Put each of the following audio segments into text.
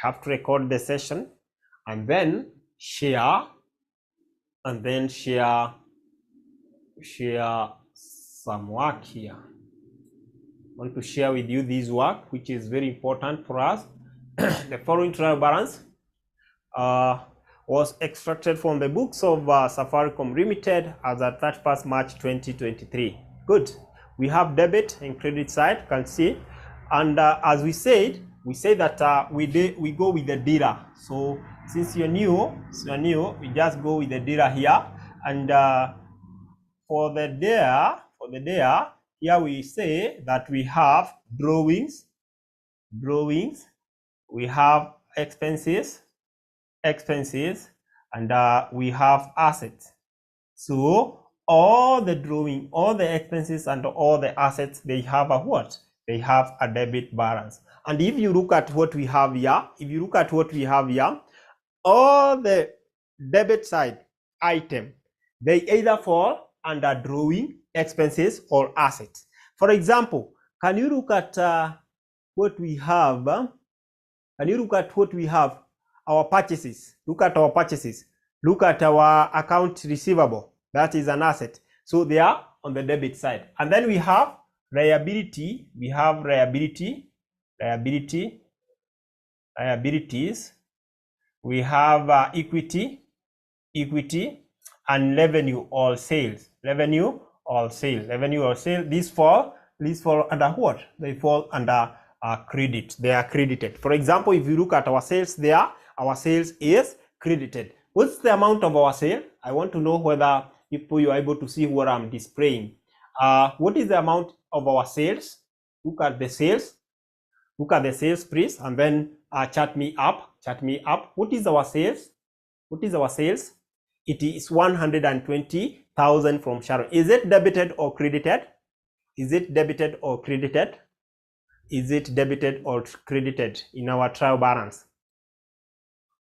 have to record the session and then share some work here. I want to share with you this work, which is very important for us. The following trial balance was extracted from the books of Safaricom Limited as at 31st March 2023. Good. We have debit and credit side, you can see. And as we say that we go with the dealer. So since you're new, we just go with the dealer here. And for the there, here we say that we have drawings, we have expenses, and we have assets. So all the drawing, all the expenses, and all the assets, they have a what? They have a debit balance. And if you look at what we have here, all the debit side item, they either fall under drawing, expenses, or assets. For example, can you look at what we have? Can you look at what we have? Our purchases. Look at our purchases. Look at our account receivable. That is an asset. So they are on the debit side. And then we have liability. We have liabilities. We have equity, and revenue or sales. These fall under what? They fall under credit. They are credited. For example, if you look at our sales there, our sales is credited. What's the amount of our sale? I want to know whether you are able to see what I'm displaying. What is the amount of our sales? Look at the sales. Look at the sales, please, and then chart me up. What is our sales? It is 120,000 from Sharon. Is it debited or credited? Is it debited or credited in our trial balance?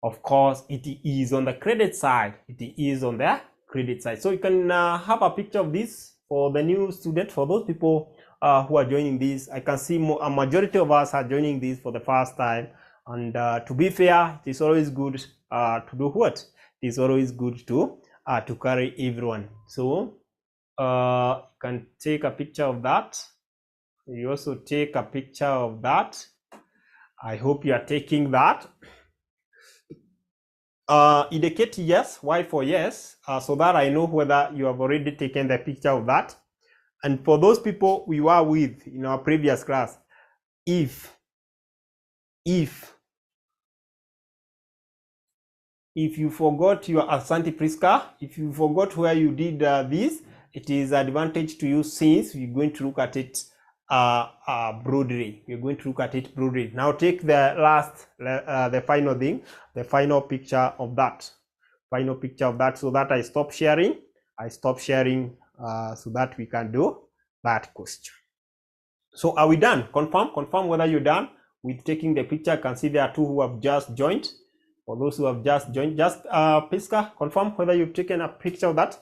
Of course, it is on the credit side. So you can have a picture of this for the new student, for those people who are joining this. I can see a majority of us are joining this for the first time. And to be fair, it is always good to do what? It is always good to carry everyone. So you can take a picture of that. You also take a picture of that. I hope you are taking that. Indicate yes. Why for yes? So that I know whether you have already taken the picture of that. And for those people we were with in our previous class, if you forgot your Asante Priska, if you forgot where you did this, it is advantage to you since we're going to look at it broadly. We're going to look at it broadly. Now take the last, the final thing, the final picture of that. So that I stop sharing. So that we can do that question. So are we done? Confirm whether you're done with taking the picture. I can see there are two who have just joined. For those who have just joined, just Priska, confirm whether you've taken a picture of that.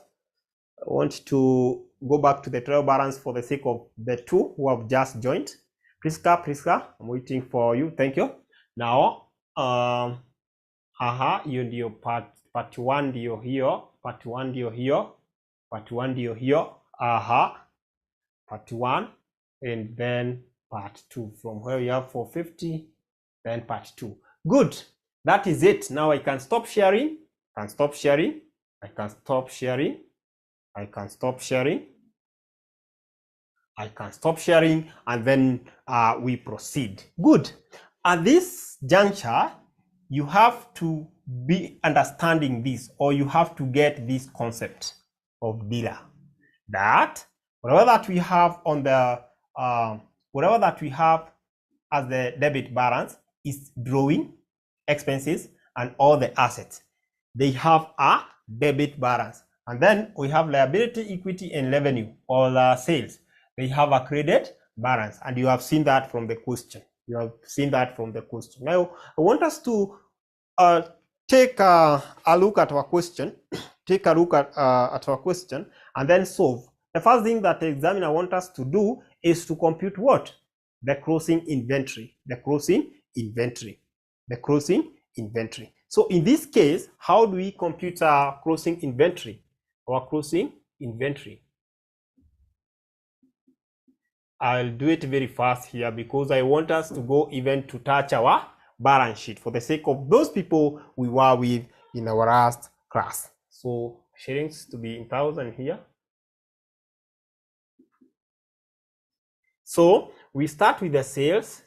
I want to go back to the trial balance for the sake of the two who have just joined. Priska, I'm waiting for you. Thank you. Now, you ndio part 1 ndio hiyo, part 1 ndio hiyo, part 1, and then part 2 from where you have 450, then part 2. Good. That is it. Now I can stop sharing. I can stop sharing, and then we proceed. Good. At this juncture, you have to be understanding this, or you have to get this concept of dealer. That whatever that we have on the whatever that we have as the debit balance is drawing, expenses, and all the assets. They have a debit balance. And then we have liability, equity, and revenue, all sales. They have a credit balance. And you have seen that from the question. Now, I want us to take a look at our question. Our question and then solve. The first thing that the examiner wants us to do is to compute what? The closing inventory. the closing inventory. So in this case, how do we compute our closing inventory? Our closing inventory. I'll do it very fast here because I want us to go even to touch our balance sheet for the sake of those people we were with in our last class. So shillings to be in thousand here. So we start with the sales,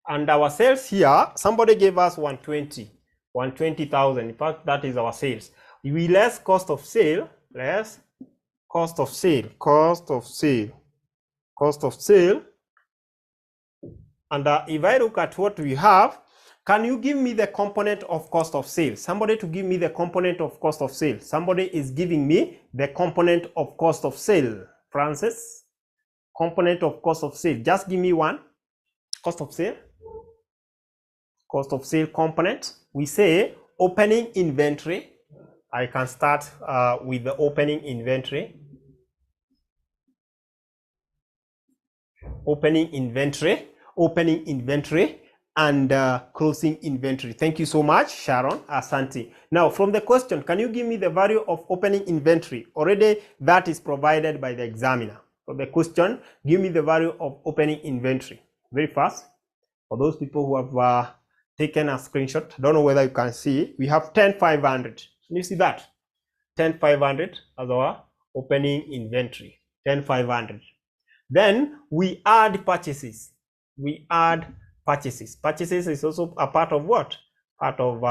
and our sales here, somebody gave us 120,000. In fact, that is our sales. We less cost of sale, less cost of sale, and if I look at what we have, can you give me the component of cost of sale? Somebody to give me the component of cost of sale. Somebody is giving me the component of cost of sale. Francis, component of cost of sale. Just give me one. Cost of sale. Cost of sale component. We say opening inventory. I can start with the opening inventory. Opening inventory, and closing inventory. Thank you so much, Sharon. Asante. Now, from the question, can you give me the value of opening inventory? Already that is provided by the examiner. From the question, give me the value of opening inventory. Very fast. For those people who have taken a screenshot, I don't know whether you can see, we have 10,500. Can you see that? 10,500 as our opening inventory. 10,500. Then we add purchases. Purchases is also a part of what? Part of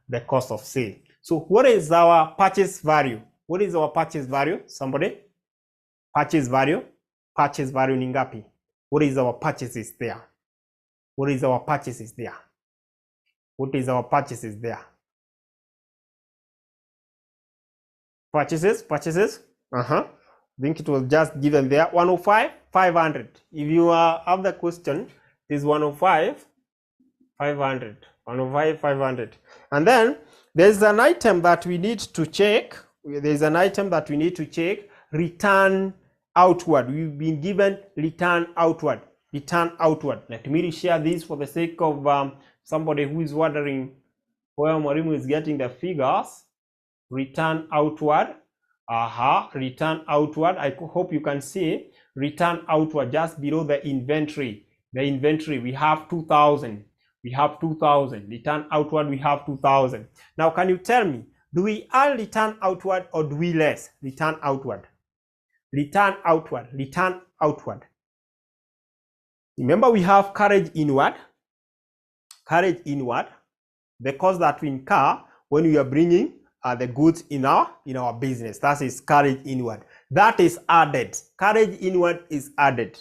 the cost of sale. So what is our purchase value? What is our purchase value? Somebody? Purchase value ni ngapi? What is our purchases there? What is our purchases there? Purchases. I think it was just given there. 105, 500. If you have the question, is 105, 500. 105, 500. And then there's an item that we need to check. Return outward. We've been given return outward. Let me share this for the sake of somebody who is wondering where Mwalimu is getting the figures. Return outward. Return outward. I hope you can see return outward just below the inventory. We have 2,000. Return outward, we have 2,000. Now, can you tell me, do we add return outward or do we less? Return outward. Remember, we have carriage inward. The cost that we incur when we are bringing the goods in our business. That is carriage inward. That is added. Carriage inward is added.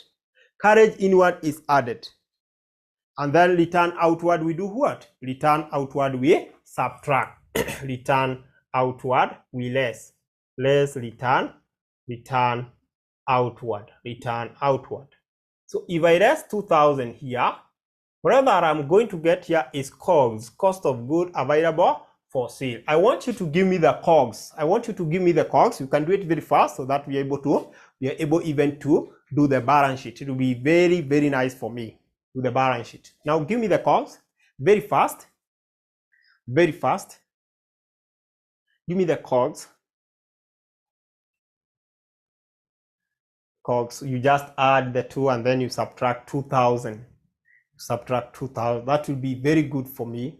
And then return outward, we do what? Return outward, we subtract. Return outward, we less return outward. So if I less 2,000 here, whatever I'm going to get here is COGS, cost of good available for sale. I want you to give me the COGS. You can do it very fast so that we are able even to do the balance sheet. It will be very, very nice for me. Do the balance sheet. Now give me the COGS. Very fast. Give me the COGS. You just add the 2 and then you subtract 2,000. That will be very good for me.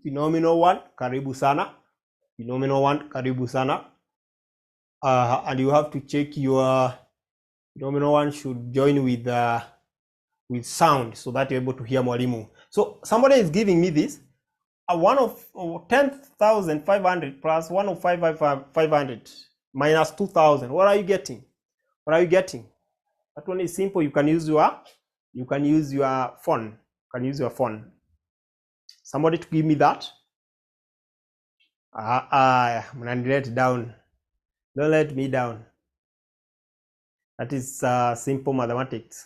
Phenomenal one, karibu sana. And you have to check your phenomenal one should join with sound so that you're able to hear Mwalimu. So somebody is giving me this. One of 10,500 plus 1 of 500 minus 2,000. What are you getting? That one is simple. You can use your phone. Somebody to give me that. I'm gonna let it down. Don't let me down. That is simple mathematics.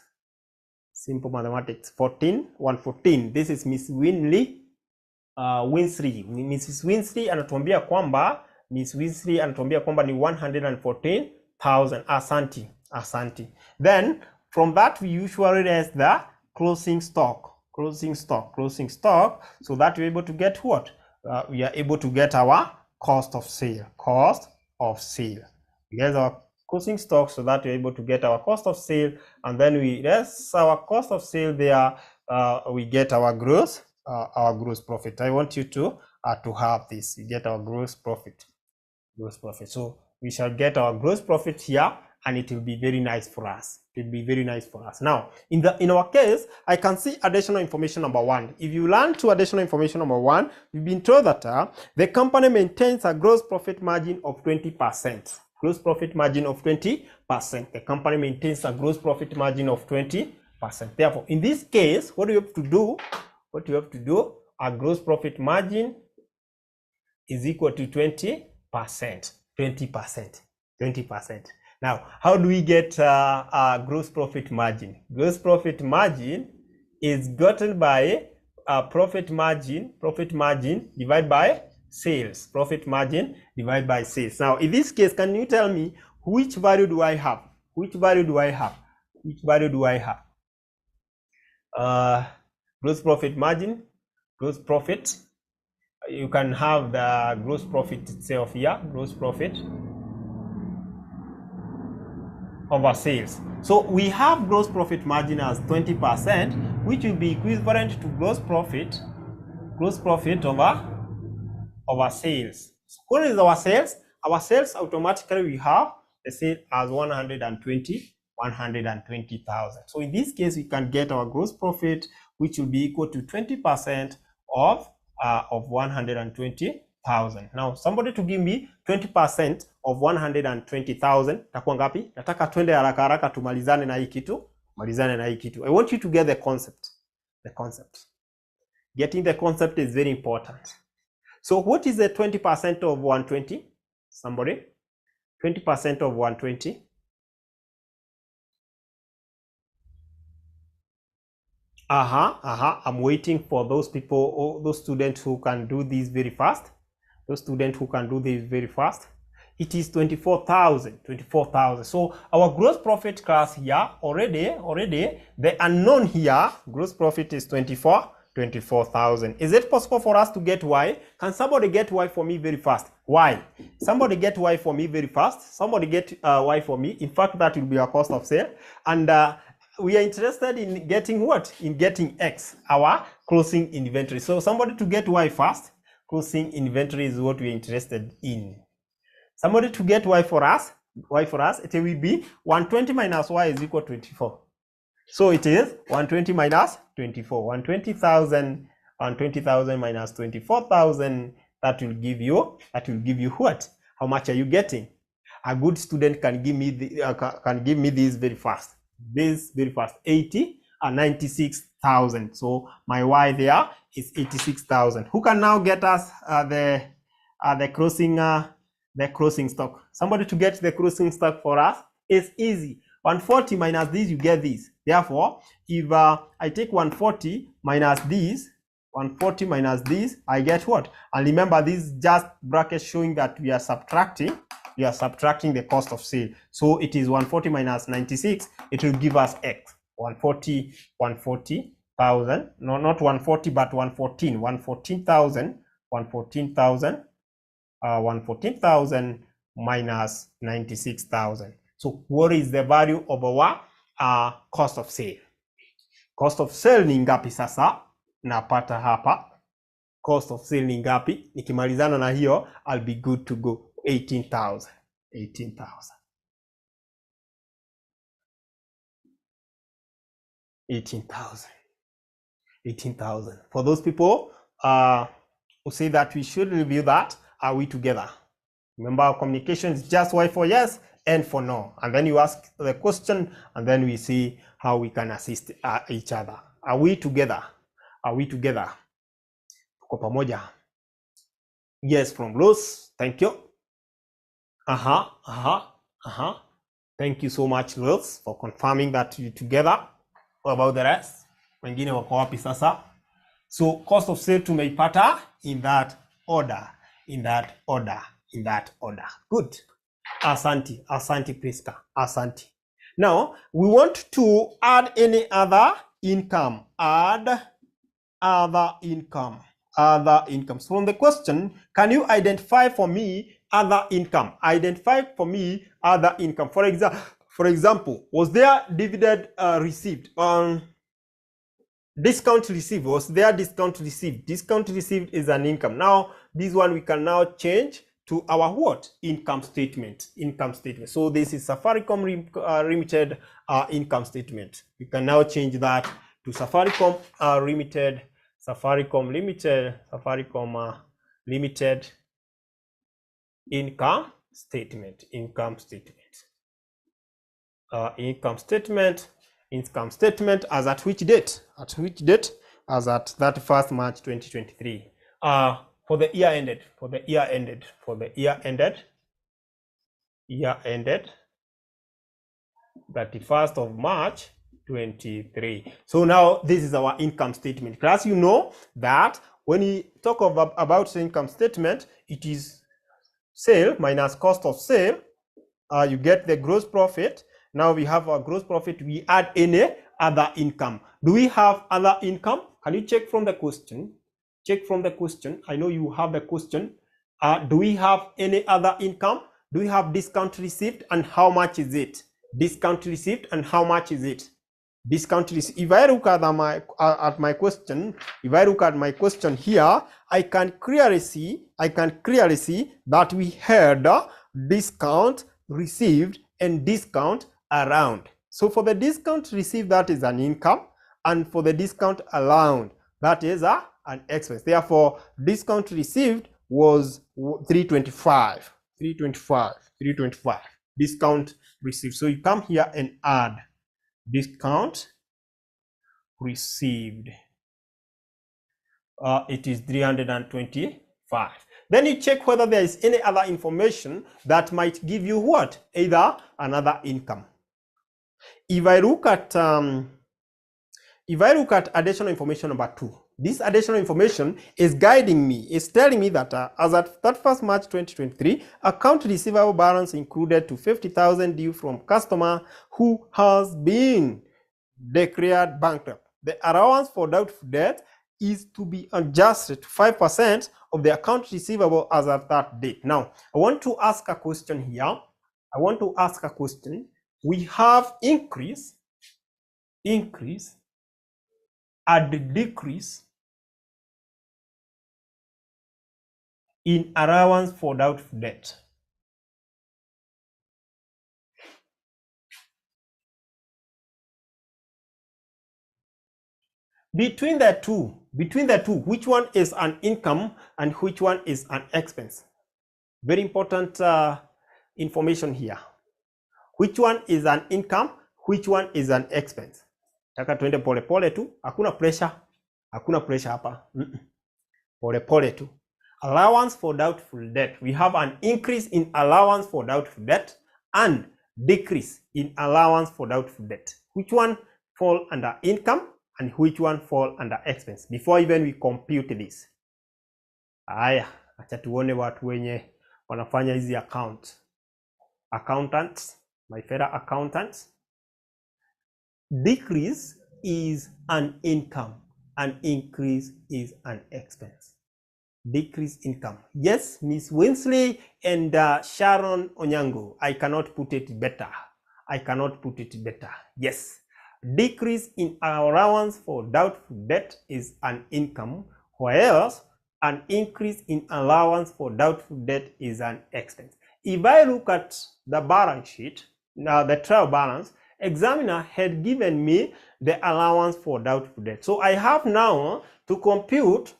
114. This is Miss Winsley. Mrs. Winsley anatuambia kwamba ni 114,000. Asante. Then From that, we usually less the closing stock. So that we're able to get what? We are able to get our cost of sale. We get our closing stock, so that we're able to get our cost of sale, and then we less our cost of sale there. We get our gross profit. I want you to have this. You get our gross profit. So we shall get our gross profit here, and it will be very nice for us. Now, in our case, I can see additional information number 1. If you learn to additional information number 1, you've been told that the company maintains a gross profit margin of 20%. Gross profit margin of 20%. The company maintains a gross profit margin of 20%. Therefore, in this case, what do you have to do? A gross profit margin is equal to 20%. 20%. Now, how do we get a gross profit margin? Gross profit margin is gotten by profit margin divided by sales. Profit margin divided by sales. Now, in this case, can you tell me which value do I have? Gross profit margin, gross profit. You can have the gross profit itself here, gross profit over sales. So we have gross profit margin as 20%, which will be equivalent to gross profit over sales. So what is our sales? Our sales automatically we have the sale as 120,000. So in this case, we can get our gross profit, which will be equal to 20% of 120,000. Now, somebody to give me 20% of 120,000. Takuwa ngapi? Nataka twende haraka haraka tumalizane na hii kitu. I want you to get the concept. Getting the concept is very important. So what is the 20% of 120? Somebody? 20% of 120? I'm waiting for those people, or those students who can do this very fast. It is 24,000. So our gross profit class here already the unknown here, gross profit is 24,000. Is it possible for us to get Y? Can somebody get Y for me very fast? Y. Somebody get Y for me very fast. Somebody get Y for me. In fact, that will be our cost of sale. And we are interested in getting what? In getting X, our closing inventory. So somebody to get Y fast. Closing inventory is what we are interested in. Somebody to get Y for us, it will be 120 minus Y is equal to 24. So it is 120 minus 24. 120,000 minus 24,000. That will give you what? How much are you getting? A good student can give me this very fast. 96,000. So my Y there is 86,000. Who can now get us the closing stock? Somebody to get the closing stock for us is easy. 140 minus this, you get this. Therefore, if I take 140 minus this, I get what? And remember, this is just brackets showing that we are subtracting the cost of sale. So it is 140 minus 96. It will give us X. 140,000. No, not 140, but 114. 114,000 minus 96,000. So what is the value of our cost of sale? Cost of sale ni ngapi sasa? Napata hapa. Cost of sale ni ngapi? Nikimalizana na hiyo, I'll be good to go. 18,000. 18,000. For those people who say that we should review that, are we together? Remember, our communication is just Y for yes, N for no. And then you ask the question, and then we see how we can assist each other. Are we together? Tuko pamoja? Yes, from Rose. Thank you. Thank you so much, Rose, for confirming that you're together. What about the rest? Wengine wako wapi sasa? So cost of sale tumeipata in that order. Good. Asante Priska. Asante. Now, we want to add any other income. Add other income. Other income. So from the question, can you identify for me other income? Identify for me other income. For example, was there dividend received? Discount received. Was there discount received? Discount received is an income. Now, this one we can now change to our what? Income statement. Income statement. So this is Safaricom Limited income statement. We can now change that to Safaricom Limited. Safaricom Limited. Safaricom Limited income statement. Income statement. Income statement. Income statement as at which date? At which date? As at 31st March 2023. For the year ended. For the year ended. For the year ended. Year ended 31st of March 23. So now this is our income statement. Class, you know that when you talk about income statement, it is sale minus cost of sale. You get the gross profit. Now we have our gross profit. We add any other income. Do we have other income? Can you check from the question? Check from the question. I know you have the question. Do we have any other income? Do we have discount received, and how much is it? Discount received, and how much is it? Discount received. If I look at my question, if I look at my question here, I can clearly see that we had discount received and discount around. So for the discount received, that is an income, and for the discount allowed, that is an expense. Therefore, discount received was 325. 325 discount received. So you come here and add discount received. It is 325. Then you check whether there is any other information that might give you what? Either another income. If I look at additional information number 2, this additional information is guiding me, is telling me that as at 31st March 2023, account receivable balance included to 50,000 due from customer who has been declared bankrupt. The allowance for doubtful debt is to be adjusted to 5% of the account receivable as at that date. Now, I want to ask a question here. We have increase, and decrease in allowance for doubtful debt. Between the two, which one is an income and which one is an expense? Very important information here. Which one is an income? Which one is an expense? Taka tuende pole pole tu, hakuna pressure hapa. Pole pole tu. Allowance for doubtful debt. We have an increase in allowance for doubtful debt and decrease in allowance for doubtful debt. Which one fall under income and which one fall under expense? Before even we compute this. Aya, acha tuone watu wenye wanafanya hizi accountants, my fellow accountants. Decrease is an income and increase is an expense. Decrease income. Yes, Miss Winsley and Sharon Onyango, I cannot put it better. Yes. Decrease in allowance for doubtful debt is an income, whereas an increase in allowance for doubtful debt is an expense. If I look at the balance sheet, now the trial balance, examiner had given me the allowance for doubtful debt. So I have now to compute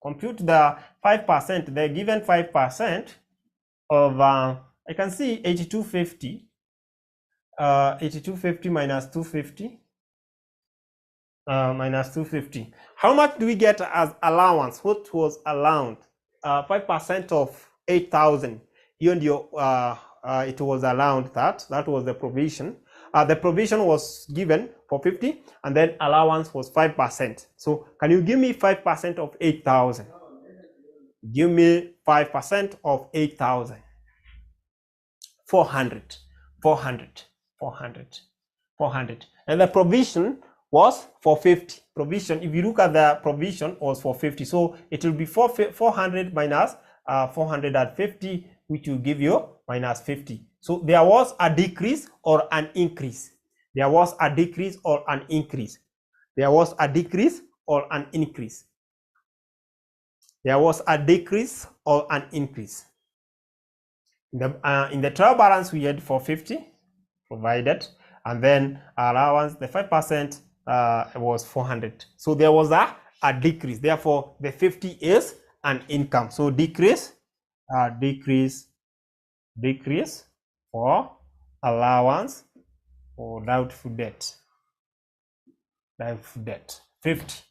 the 5%, the given 5% of, I can see 8250. 8250 minus 250 minus 250. How much do we get as allowance? What was allowed? 5% of 8,000. It was allowed that was the provision. The provision was given for 50, and then allowance was 5%. So can you give me 5% of 8,000? Give me 5% of 8,000. 400. 400. And the provision was for 50. Provision, if you look at the provision, was for 50. So it will be 400 minus 450, which will give you minus 50. So there was a decrease or an increase. There was a decrease or an increase. There was a decrease or an increase. There was a decrease or an increase. In the trial balance, we had 450 provided, and then allowance, the 5% was 400. So there was a decrease. Therefore, the 50 is an income. So decrease for allowance for doubtful debt. 50.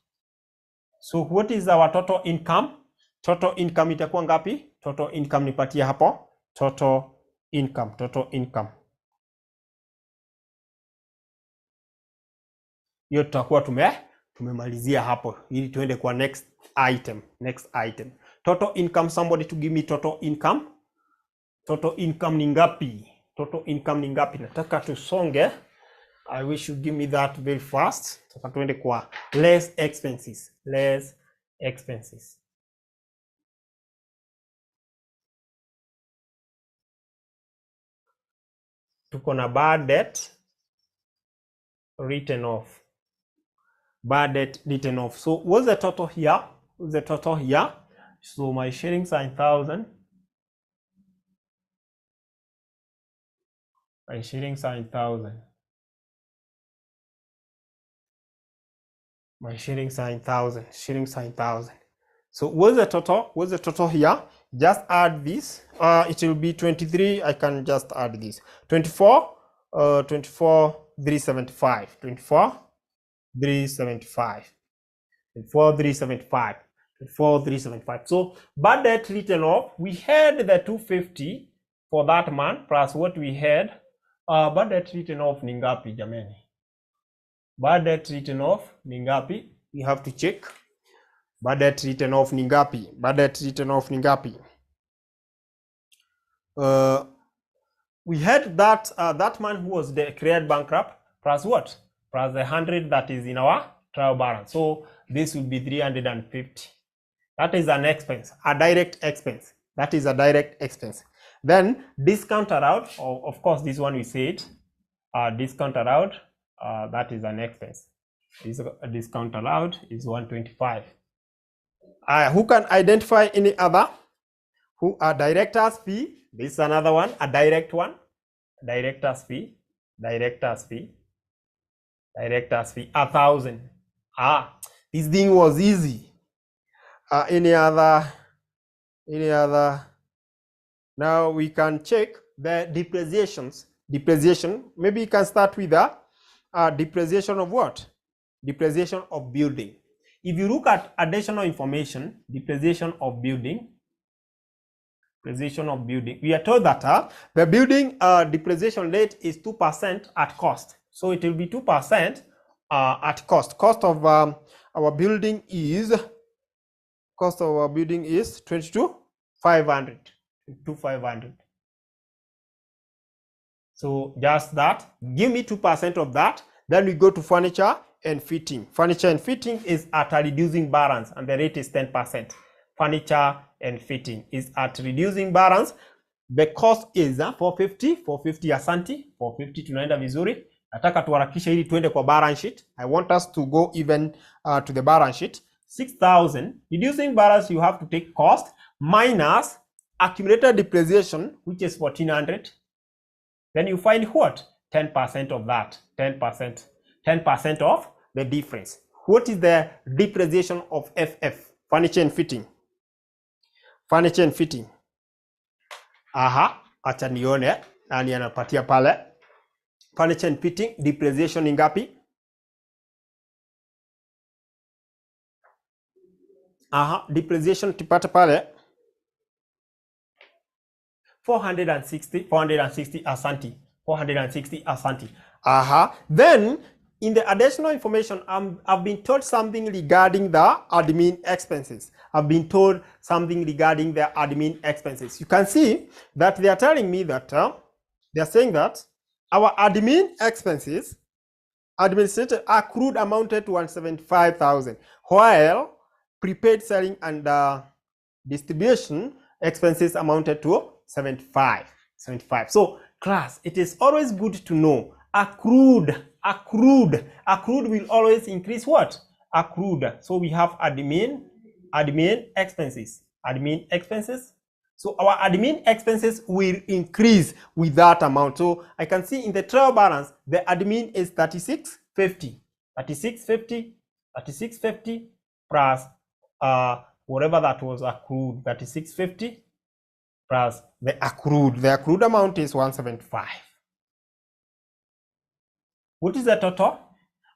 So what is our total income? Total income itakuwa ngapi? Total income nipatie hapo. Total income. Hiyo tutakuwa tumemalizia hapo ili tuende kwa next item. Total income, somebody to give me total income. Total income ni ngapi? Nataka tusonge. I wish you give me that very fast. Sasa tuende kwa less expenses. Tuko na bad debt written off. So what's the total here? So my shillings are in 1,000. My shillings are in 1,000. So what's the total here? Just add this. It will be 23. I can just add this. 24 375. 24 375. So bad debt written off, we had the 250 for that month plus what we had. Bad debt written off ni ngapi jameni? Bad debt written off ni ngapi? We have to check. Bad debt written off ni ngapi? We had that that man who was declared bankrupt plus what? Plus the 100 that is in our trial balance. So this will be 350. That is an expense, a direct expense. Then discount allowed, of course this one we said, discount allowed, that is an expense. This discount allowed is 125. Who can identify any other? Who are director's fee? This is another one, a direct one. Director's fee, 1,000. This thing was easy. Any other? Now we can check the depreciations. Maybe you can start with the depreciation of what? Depreciation of building. If you look at additional information, depreciation of building, we are told that the building depreciation rate is 2% at cost. So it will be 2% at cost. Cost of our building is 22,500. So just that. Give me 2% of that. Then we go to furniture and fitting. Furniture and fitting is at a reducing balance and the rate is 10%. Furniture and fitting is at reducing balance. The cost is 450 asanti. 450 tunaenda vizuri. Nataka tuharakishe ili tuende kwa balance sheet. I want us to go even to the balance sheet. 6,000. Reducing balance, you have to take cost minus accumulated depreciation, which is 1,400. Then you find what? 10% of that. 10% of the difference. What is the depreciation of FF? Furniture and fitting. Acha nione nani anapatia pale. Furniture and fitting depreciation ni ngapi? Depreciation tupata pale 460 asanti. 460 asanti. Then in the additional information, I've been told something regarding the admin expenses. You can see that they are telling me that they are saying that Our admin expenses, administrative accrued amounted to 175,000, while prepaid selling and distribution expenses amounted to 75. So class, it is always good to know accrued will always increase what? Accrued. So we have admin expenses. So our admin expenses will increase with that amount. So I can see in the trial balance, the admin is 3650 plus whatever that was accrued, 3650 plus the accrued. The accrued amount is 175. What is the total?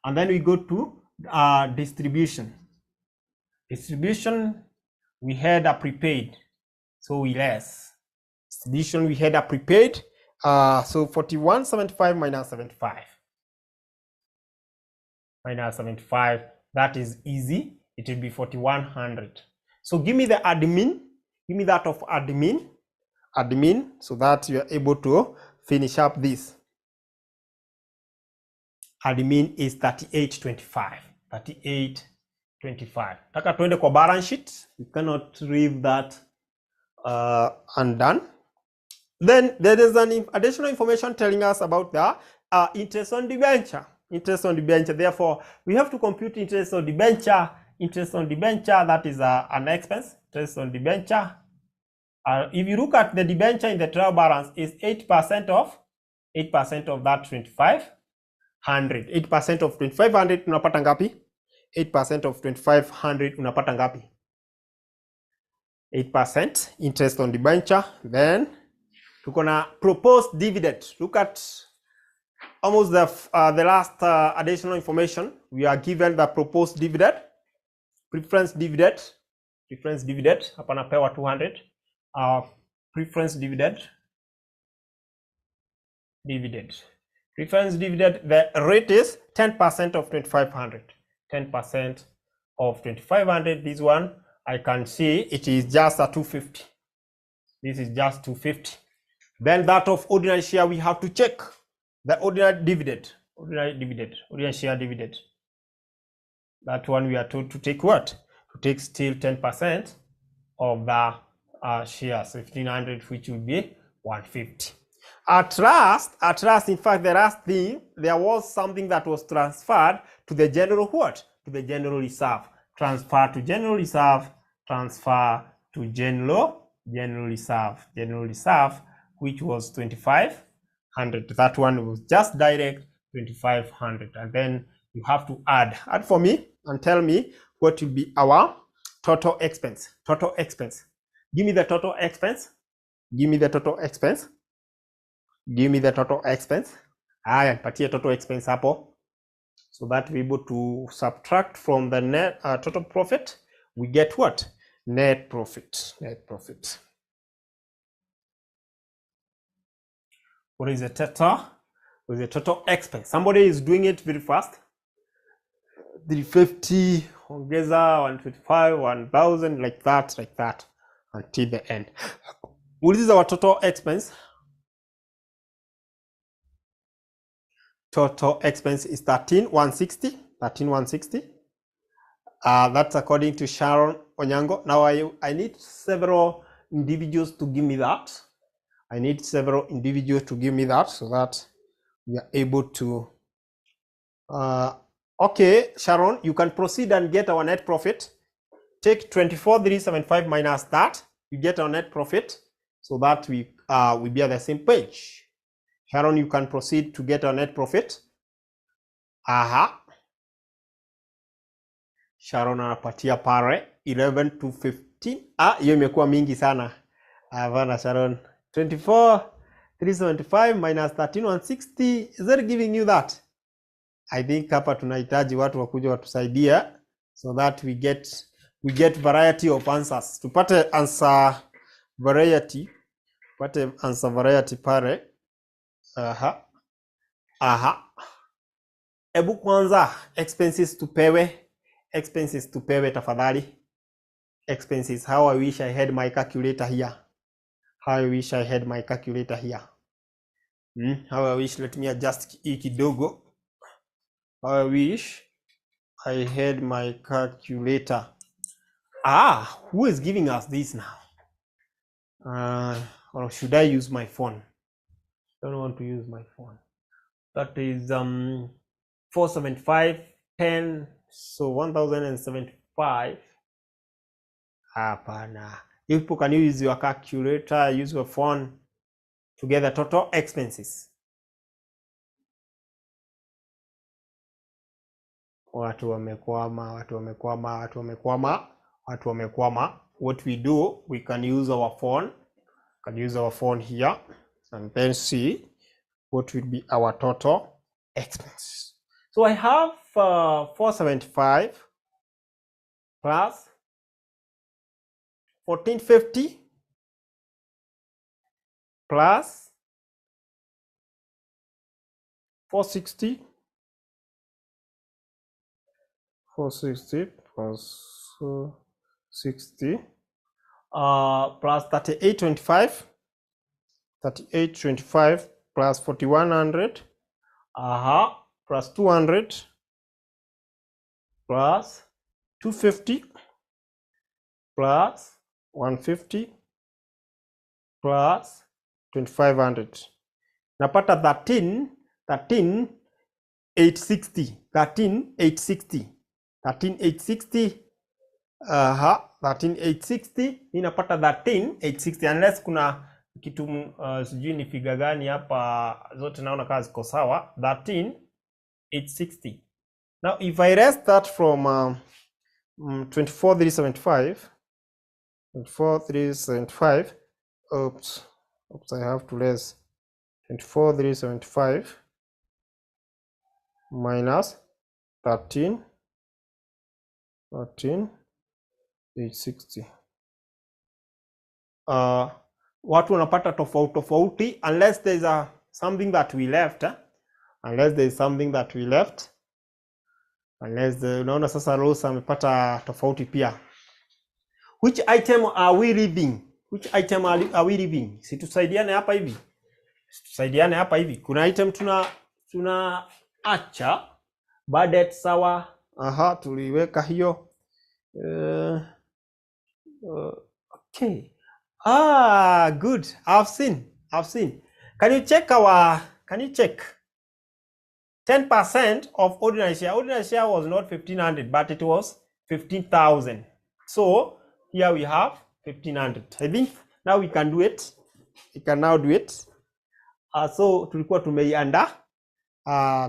And then we go to distribution. Distribution, we had a prepaid, so we less. Distribution, we had a prepaid, so 4175 minus 75. Minus 75, that is easy. It will be 4100. So give me the admin, give me that of admin, so that you are able to finish up this. Admin is 3825. 3825. Taka tuende kwa balance sheet. You cannot leave that undone. Then there is an additional information telling us about the interest on debenture. Interest on debenture. Therefore, we have to compute interest on debenture. Interest on debenture, that is an expense. Interest on debenture. If you look at the debenture in the trial balance, is 8% of that 2500. 8% of 2500 unapata ngapi? 8% of 2500 unapata ngapi? 8% interest on debenture. Then tuko na proposed dividend. Look at almost the last additional information. We are given the proposed dividend, preference dividend. Hapa napewa 200. Preference dividend. Preference dividend, the rate is 10% of 2500. 10% of 2500. This one, I can see it is just a 250. This is just 250. Then that of ordinary share, we have to check the ordinary dividend. Ordinary share dividend. That one we are told to take what? To take still 10% of the shares, 1500, which will be 150. At last, in fact, the last thing, there was something that was transferred to the general what? To the general reserve. Transfer to general reserve, which was 2500. That one was just direct 2500. And then you have to add for me and tell me what will be our total expense. Give me the total expense. Haya, nipatie total expense hapo, so that we're able to subtract from the net total profit. We get what? Net profit. What is the total? What is the total expense? Somebody is doing it very fast. 350, ongeza 125, 1000, like that, until the end. What is our total expense? Total expense is 13,160. That's according to Sharon Onyango. Now I need several individuals to give me that. So that we are able to. Okay, Sharon, you can proceed and get our net profit. Take 24,375 minus that. You get our net profit, so that we be at the same page. Sharon, you can proceed to get our net profit. Sharon anapatia pare 11 to 15. Hiyo imekuwa mingi sana. Havana Sharon. 24,375 minus 13,160. Is that giving you that? I think hapa tunahitaji watu wakuja watusaidia, so that we get variety of answers. Tupate answer variety. Pare. Ebu kwanza expenses tupewe tafadhali. Expenses, how I wish I had my calculator here. How I wish, let me adjust hii kidogo. How I wish I had my calculator. Who is giving us this now? Or should I use my phone? I don't want to use my phone. That is 475 10, so 1075. Hapana. You people, can you use your calculator, use your phone to get the total expenses? Watu wamekwama. What we do, we can use our phone. Here and then see what will be our total expenses. So I have 475 plus 1450 plus 460 plus 60 plus 3825 plus 4100 plus 200 plus 250 plus 150 plus 2500. Napata 13,860. 13,860. Ninapata 13,860 unless kuna kitu sijui ni figa gani hapa, zote naona kazi ziko sawa. 13,860. Now if I rest that from 24,375, oops, I have to less 24,375 minus 13,860. Watu wanapata tofauti unless there is something that we left, unaona sasa Rose amepata tofauti pia. Which item are we leaving? Situsaidiane hapa hivi. Kuna item tuna acha budget sawa. Tuliweka hiyo. Okay. Good. I've seen. Can you check 10% of ordinary share? Ordinary share was not 1,500, but it was 15,000. So here we have 1,500. I think now we can do it. We can now do it. So tulikuwa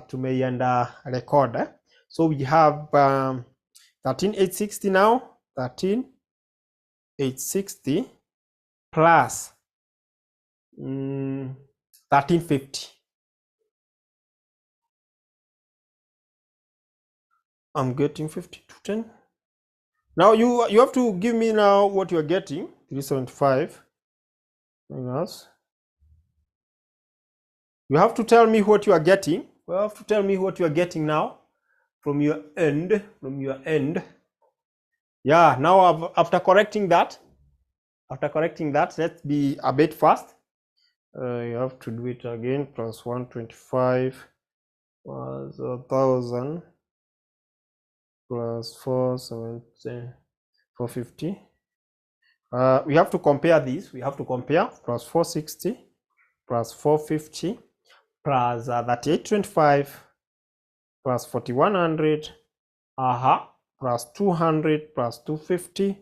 tumeianda record. So we have 13,860 now. 13,860 plus 1350. I'm getting 50 to 10. Now you have to give me now what you are getting. 375 minus. You have to tell me what you are getting. You have to tell me what you are getting now from your end. Yeah, now after correcting that, let's be a bit fast. You have to do it again. Plus 125 was 1,000 plus 450. We have to compare these. Plus 460 plus 450 plus 3825 plus 4100 plus 200 plus 250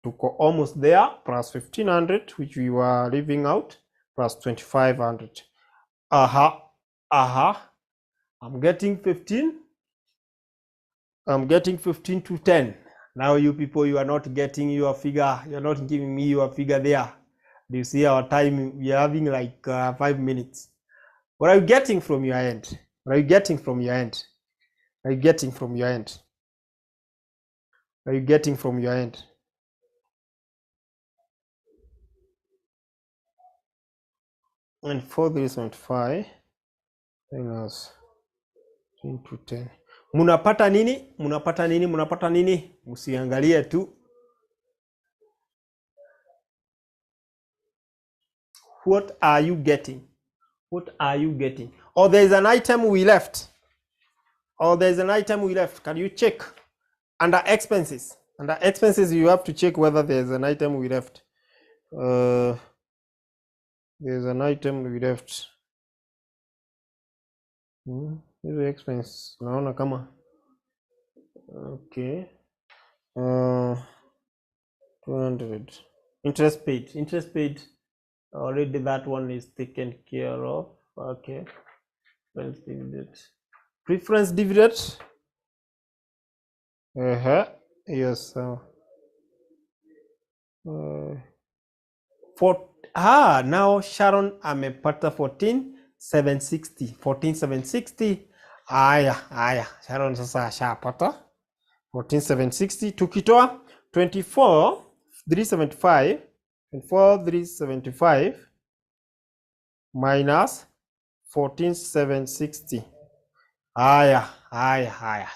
to go almost there, plus 1,500 which we were leaving out, plus 2,500. I'm getting 15 to 10. Now you people, you are not getting your figure. You're not giving me your figure there. Do you see our time? We are having like 5 minutes. What are you getting from your end? And 4,375 minus 10 to 10. Munapata nini? Musiangalie tu. What are you getting? What are you getting? Or there's an item we left. Or there's an item we left. Can you check? Under expenses. Under expenses, you have to check whether there's an item we left. There's an item we left. Hizo expense. Naona kama. Okay. 200. Interest paid. Interest paid. Already that one is taken care of. Okay. Preference dividend. Preference dividend. Yes. Now Sharon amepata 14,760. 14,760. Aya. Sharon sasa ashapata 14,760. Tukitoa 24,375. 24,375 minus 14,760. Haya.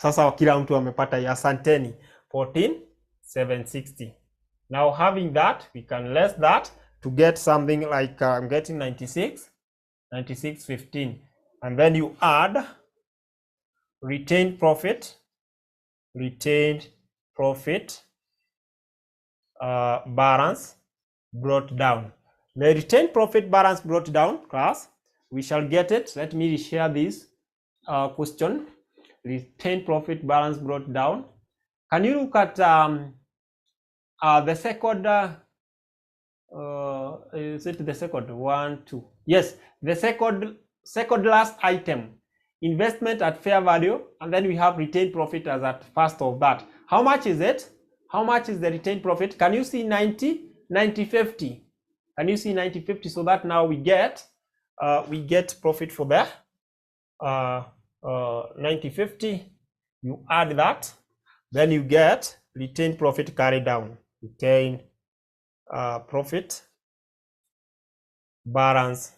Sasa kila mtu amepata asanteni 14,760. Now having that, we can less that to get something like I'm getting 96.15, and then you add retained profit balance brought down. The retained profit balance brought down, class, we shall get it. Let me share this question. Retained profit balance brought down. Can you look at the second? Is it the second? 1, 2. Yes, the second last item. Investment at fair value, and then we have retained profit as at first of that. How much is it? How much is the retained profit? Can you see 90, 50? Can you see 90, 50? So that now we get profit for the 90, 50. You add that, then you get retained profit carried down. Retained profit balance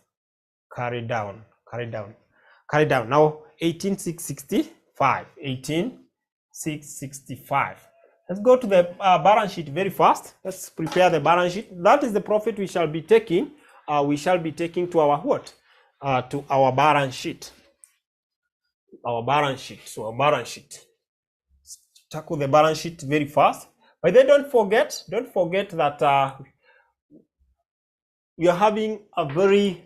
carried down. Now 18,665. 18,665. Let's go to the balance sheet very fast. Let's prepare the balance sheet. That is the profit we shall be taking. We shall be taking to our what? To our balance sheet. So our balance sheet. Tackle the balance sheet very fast. But then don't forget that we are having a very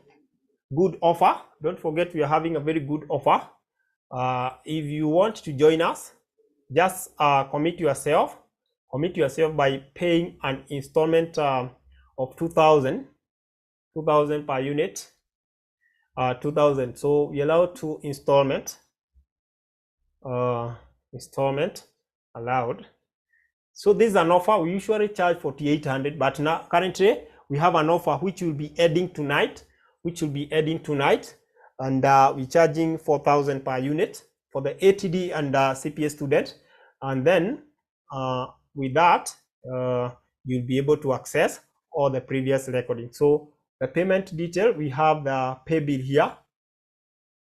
good offer. Don't forget we are having a very good offer. If you want to join us, just commit yourself by paying an installment of 2,000 per unit. 2,000. So we allow 2 installment allowed. So this is an offer. We usually charge 4,800, but now currently we have an offer which will be ending tonight. And we're charging 4,000 per unit for the ATD and CPA student. And then with that, you'll be able to access all the previous recording. So the payment detail, we have the pay bill here.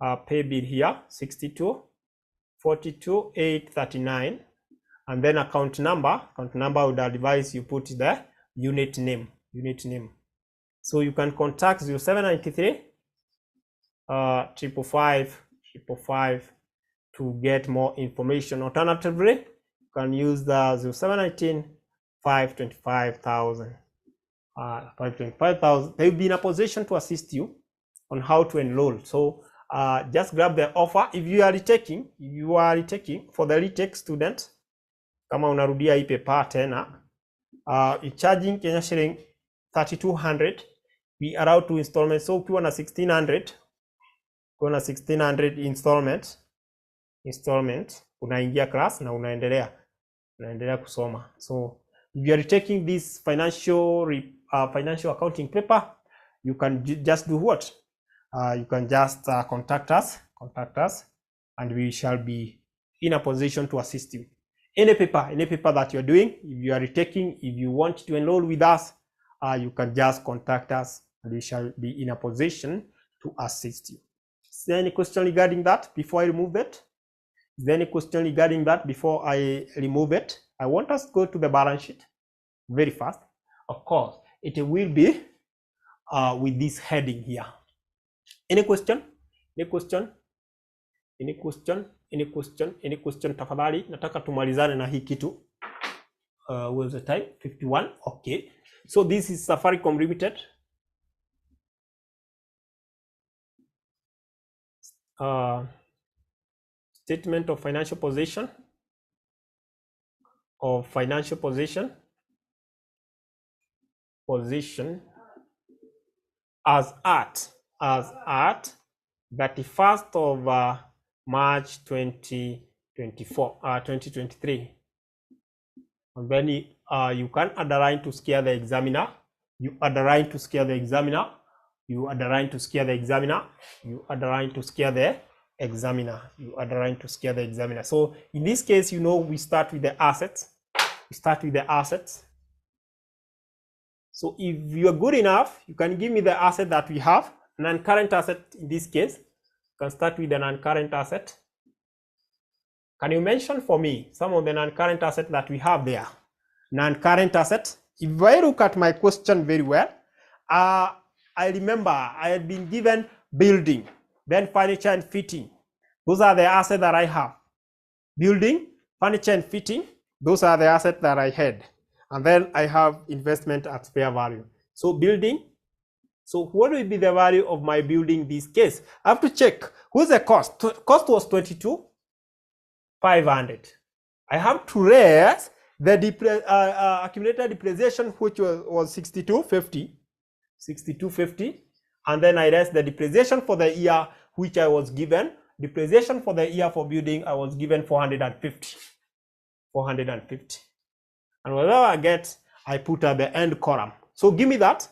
62,42,839. And then account number would advise you put the unit name. So you can contact 0793 555 to get more information. Alternatively, you can use the 0719 525,000. 525,000. They will be in a position to assist you on how to enroll. So just grab the offer. If you are retaking for the retake student, kama unarudia hii paper tena, charging Kenya shilling 3,200. We allow 2 installments. So ukiwa na 1,600 installment unaingia class na unaendelea kusoma. So if you are taking this financial accounting paper, you can just do what? You can just contact us, and we shall be in a position to assist you. Any paper that you're doing, if you are retaking, if you want to enroll with us, you can just contact us and we shall be in a position to assist you. Is there any question regarding that before I remove it? I want us to go to the balance sheet very fast. Of course, it will be with this heading here. Any question? Any question? Any question? Any question? Any question? Tafadhali, nataka tumalizane na hii kitu. What was the time? 51. Okay. So this is Safaricom Limited. Statement of financial position. Position as at 31st of March 2023. And then you can underline to scare the examiner. You underline to scare the examiner. You underline to scare the examiner. You underline to scare the examiner. You underline to scare the examiner. So in this case, you know, we start with the assets. We start with the assets. So if you are good enough, you can give me the asset that we have, non-current asset in this case. You can start with the non-current asset. Can you mention for me some of the non-current asset that we have there? Non-current asset. If I look at my question very well, I remember I had been given building, then furniture and fitting. Those are the assets that I have. Building, furniture and fitting, those are the assets that I had. And then I have investment at fair value. So building, so what will be the value of my building in this case? I have to check, who's the cost? Cost was 22,500. I have to raise the accumulated depreciation, which was 6250, and then I raise the depreciation for the year which I was given. Depreciation for the year for building, I was given 450. And whatever I get, I put at the end column. So give me that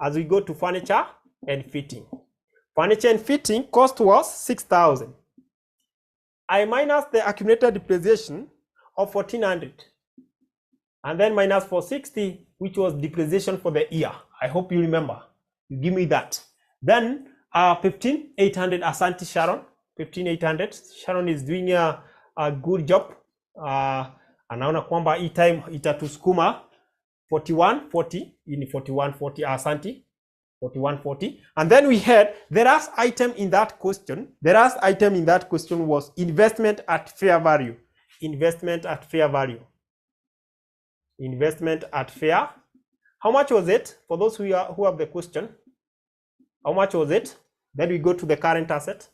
as we go to furniture and fitting. Furniture and fitting cost was 6,000. I minus the accumulated depreciation of 1,400. And then minus 460, which was depreciation for the year. I hope you remember. You give me that. Then 15,800 Asante Sharon. 15,800. Sharon is doing a good job. Anaona kwamba hii time itatusukuma 4140. Hii ni 4140 Asante. 4140. And then we had the last item in that question. The last item in that question was investment at fair value. Investment at fair value. Investment at fair. How much was it? For those who have the question, how much was it? Then we go to the current asset.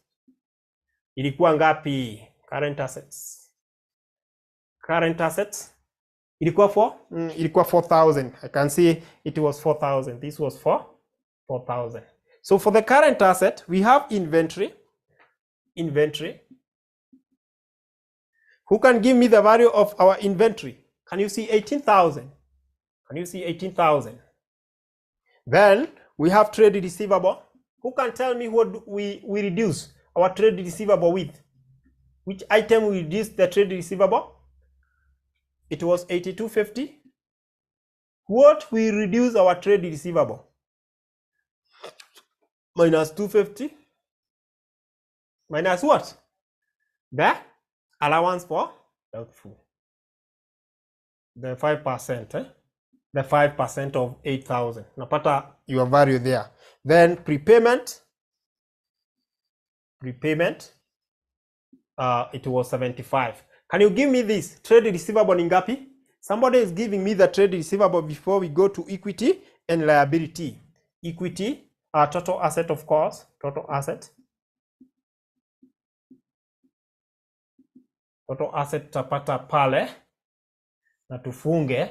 Ilikuwa ngapi? Current assets. Current assets. Ilikuwa 4,000. I can see it was 4,000. This was 4,000. So for the current asset, we have inventory. Inventory. Who can give me the value of our inventory? Can you see 18,000? Can you see 18,000? Then we have trade receivable. Who can tell me what we reduce our trade receivable with? Which item we reduce the trade receivable? It was 8250. What we reduce our trade receivable? Minus 250. Minus what? The allowance for doubtful. The 5%, the 5% of 8,000. Napata your value there. Then prepayment. Prepayment. It was 75. Can you give me this trade receivable in ngapi? Somebody is giving me the trade receivable before we go to equity and liability. Equity, total asset, of course. Total asset. Total asset tapata pale. Na tufunge.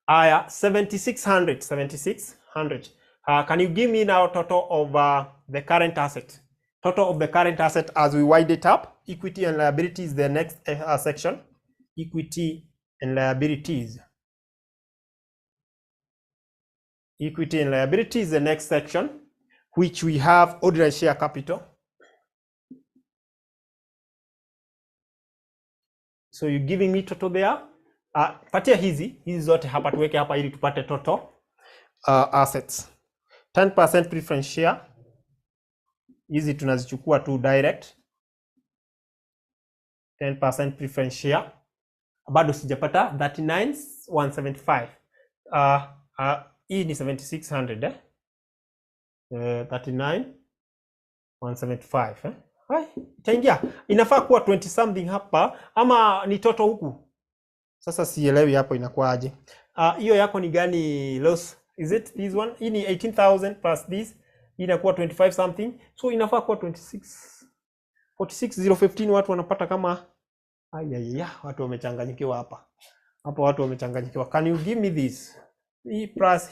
Aya, 7,600. 7,600. Can you give me now total of the current asset? Total of the current asset as we wind it up. Equity and liability is the next section. Equity and liabilities. Equity and liability is the next section, which we have ordinary share capital. So you're giving me total there. Patia hizi zote hapa tuweke hapa ili tupate total assets. 10% preference share. Hizi tunazichukua tu direct. 10% preference share. Bado sijapata 39,175. Hii ni 7,600 39 175 eh? Hai, itaingia. Inafaa kuwa 20 something hapa ama ni toto huku. Sasa sielewi hapo inakuwaje. Hiyo yako ni gani loss? Is it this one? Hii ni 18,000 plus this. Hii inakuwa 25 something. So inafaa kuwa 26. 46,015 watu wanapata kama ayaya, watu wamechanganyikiwa hapa. Hapo watu wamechanganyikiwa. Can you give me this? Hii plus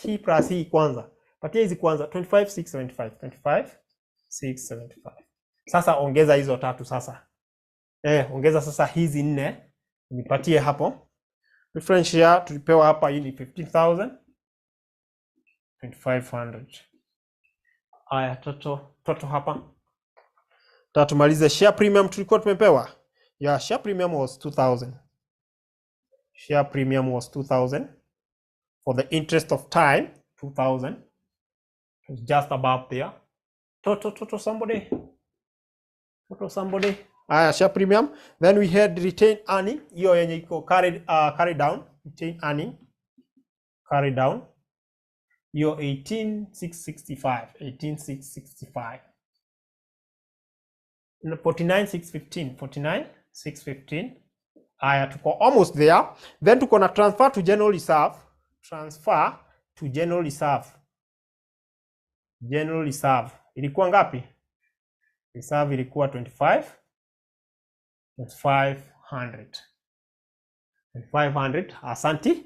hii kwanza. Patia hizi kwanza 25,675. 25,675. Sasa ongeza hizo tatu sasa. Ongeza sasa hizi 4. Nipatie hapo. Differential tulipewa hapa hii ni 15,000. 2,500. Aya, toto hapa. Tumalize share premium tulikuwa tumepewa. Yeah, share premium was 2,000. Share premium was 2,000. For the interest of time, 2,000. It was just above there. Toto somebody. Toto somebody. Share premium. Then we had retained earning. Hiyo yenye iko carry down. Retained earning. Carry down. Hiyo 18,665. 18,665. 49,615. 49,615. Tuko almost there. Then tuko na transfer to general reserve. Transfer to general reserve. General reserve. Ilikuwa ngapi? Reserve ilikuwa 2,500. 2,500. Asante.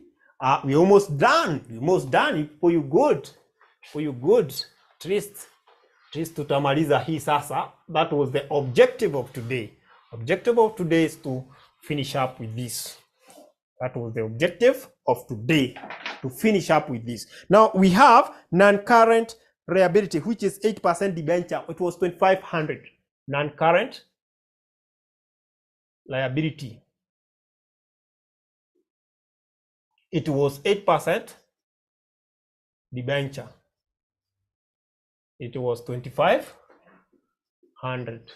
We almost done. We almost done. For you good. For you good. At least tutamaliza hii sasa. That was the objective of today. Objective of today is to finish up with this. That was the objective of today, to finish up with this. Now we have non-current liability, which is 8% debenture. It was 2,500. Non-current liability. It was 8% debenture. It was 2,500.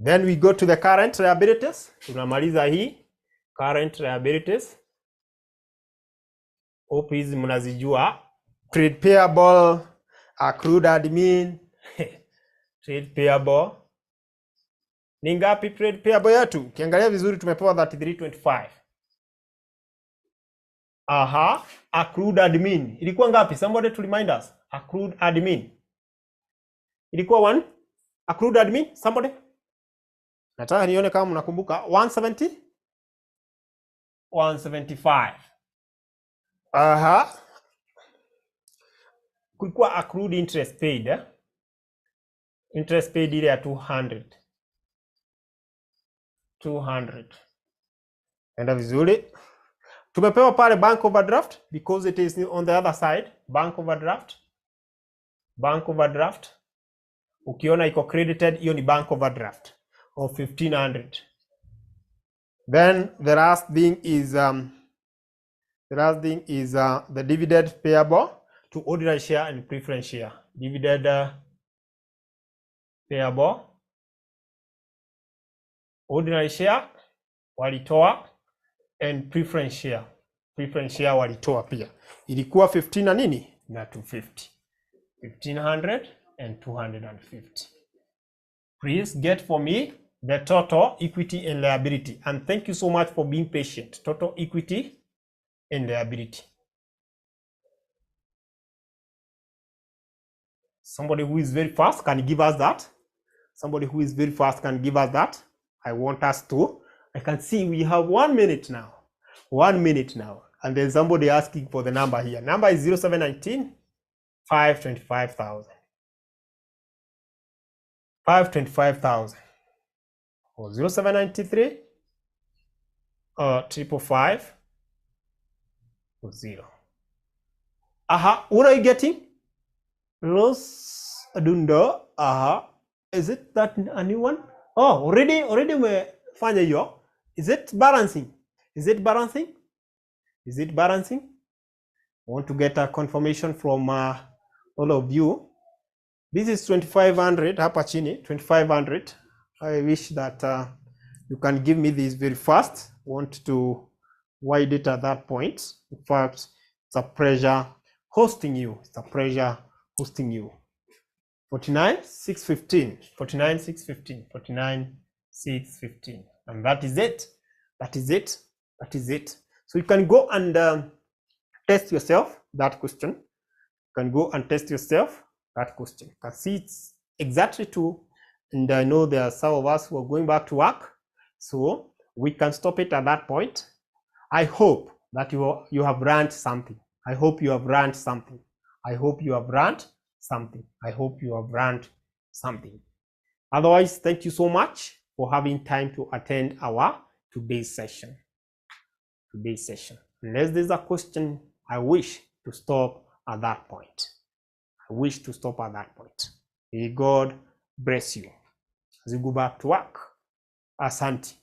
Then we go to the current liabilities. Tunamaliza hii current liabilities. Hope hizi mnazijua. Trade payable, accrued admin. Trade payable. Ni ngapi trade payable yetu? Ukiangalia vizuri tumepewa 3325. Accrued admin. Ilikuwa ngapi? Somebody to remind us. Accrued admin. Ilikuwa 1. Accrued admin, somebody? Nataka nione kama mnakumbuka. 170? 175. Kulikuwa accrued interest paid. Interest paid ile ya 200. 200. Enda vizuri. Tumepewa pale bank overdraft because it is on the other side. Bank overdraft. Bank overdraft. Ukiona iko credited, hiyo ni bank overdraft of 1,500. Then the last thing is the dividend payable to ordinary share and preference share. Dividend payable. Ordinary share walitoa and preference share. Preference share walitoa pia. Ilikuwa 15 na nini? Na 250. 1,500 and 250. Please get for me the total equity and liability. And thank you so much for being patient. Total equity and liability. Somebody who is very fast can give us that. Somebody who is very fast can give us that. I want us to. I can see we have 1 minute now. 1 minute now. And then somebody asking for the number here. Number is 0719 525,000. 525,000. Or 0793 555 0. What are you getting? Los Adundo. Is it that a new one? Oh, already umefanya hiyo. Is it balancing? Is it balancing? Is it balancing? I want to get a confirmation from all of you. This is 2,500 hapa chini, 2,500. I wish that you can give me this very fast. I want to widen it at that point. In fact, it's a pleasure hosting you. It's a pleasure hosting you. 49, 615, 49, 615, 49, 615. And that is it. That is it. That is it. So you can go and test yourself that question. You can go and test yourself that question. You can see it's exactly true. And I know there are some of us who are going back to work. So we can stop it at that point. I hope that you have learned something. I hope you have learned something. I hope you have learned something. I hope you have learned something. Otherwise, thank you so much for having time to attend our today's session. Unless there's a question, I wish to stop at that point. May God bless you as you go back to work. Asante.